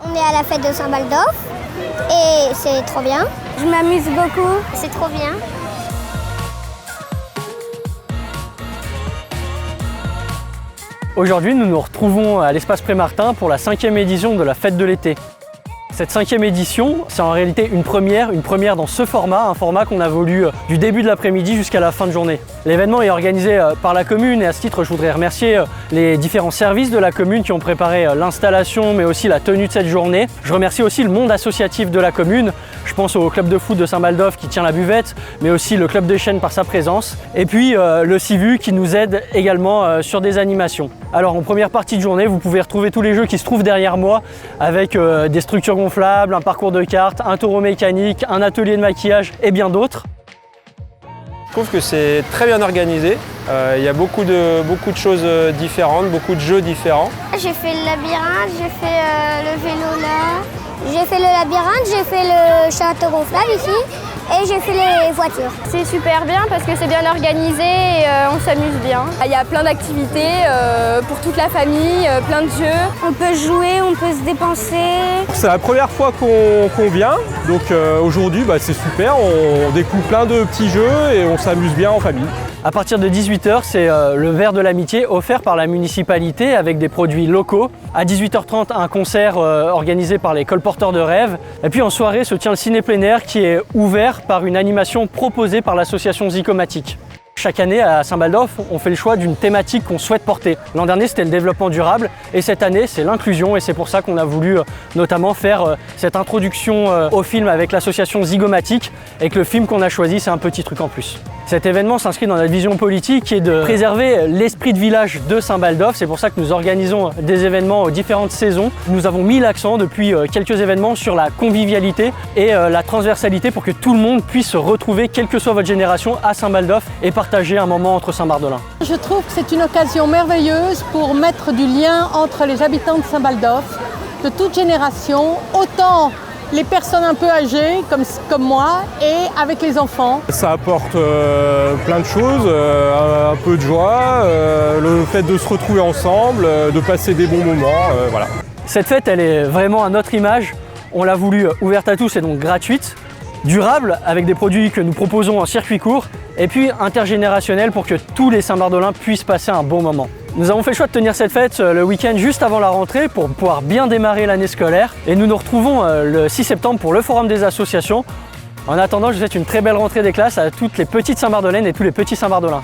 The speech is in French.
On est à la fête de Saint-Baldolphe et c'est trop bien. Je m'amuse beaucoup. C'est trop bien. Aujourd'hui, nous nous retrouvons à l'espace Pré-Martin pour la 5e édition de la fête de l'été. Cette 5e édition, c'est en réalité une première dans ce format, un format qu'on a voulu du début de l'après-midi jusqu'à la fin de journée. L'événement est organisé par la commune et à ce titre, je voudrais remercier les différents services de la commune qui ont préparé l'installation mais aussi la tenue de cette journée. Je remercie aussi le monde associatif de la commune. Je pense au club de foot de Saint-Baldolphe qui tient la buvette, mais aussi le club des Chênes par sa présence. Et puis le CIVU qui nous aide également sur des animations. Alors en première partie de journée, vous pouvez retrouver tous les jeux qui se trouvent derrière moi avec des structures gonflables, un parcours de cartes, un taureau mécanique, un atelier de maquillage et bien d'autres. Je trouve que c'est très bien organisé. Il y a beaucoup de choses différentes, beaucoup de jeux différents. J'ai fait le labyrinthe, j'ai fait le vélo là. J'ai fait le labyrinthe, j'ai fait le château gonflable ici et j'ai fait les voitures. C'est super bien parce que c'est bien organisé et on s'amuse bien. Il y a plein d'activités pour toute la famille, plein de jeux. On peut jouer, on peut se dépenser. C'est la première fois qu'on vient, donc aujourd'hui c'est super, on découvre plein de petits jeux et on s'amuse bien en famille. À partir de 18 h, c'est le verre de l'amitié offert par la municipalité avec des produits locaux. À 18 h 30, un concert organisé par les colporteurs de rêves. Et puis en soirée se tient le ciné plein air qui est ouvert par une animation proposée par l'association Zygomatic. Chaque année à Saint-Baldolphe, on fait le choix d'une thématique qu'on souhaite porter. L'an dernier, c'était le développement durable et cette année, c'est l'inclusion et c'est pour ça qu'on a voulu notamment faire cette introduction au film avec l'association Zygomatic et que le film qu'on a choisi, c'est un petit truc en plus. Cet événement s'inscrit dans notre vision politique qui est de préserver l'esprit de village de Saint-Baldolphe. C'est pour ça que nous organisons des événements aux différentes saisons. Nous avons mis l'accent depuis quelques événements sur la convivialité et la transversalité pour que tout le monde puisse se retrouver, quelle que soit votre génération, à Saint-Baldolphe et partager un moment entre Saint-Bardelin. Je trouve que c'est une occasion merveilleuse pour mettre du lien entre les habitants de Saint-Baldolphe, de toute génération, autant les personnes un peu âgées comme moi et avec les enfants. Ça apporte plein de choses, un peu de joie, le fait de se retrouver ensemble, de passer des bons moments, voilà. Cette fête, elle est vraiment à notre image. On l'a voulu ouverte à tous et donc gratuite, durable avec des produits que nous proposons en circuit court et puis intergénérationnel pour que tous les Saint-Bardelins puissent passer un bon moment. Nous avons fait le choix de tenir cette fête le week-end juste avant la rentrée pour pouvoir bien démarrer l'année scolaire et nous nous retrouvons le 6 septembre pour le forum des associations. En attendant, je vous souhaite une très belle rentrée des classes à toutes les petites Saint-Bardelaines et tous les petits Saint-Bardelins.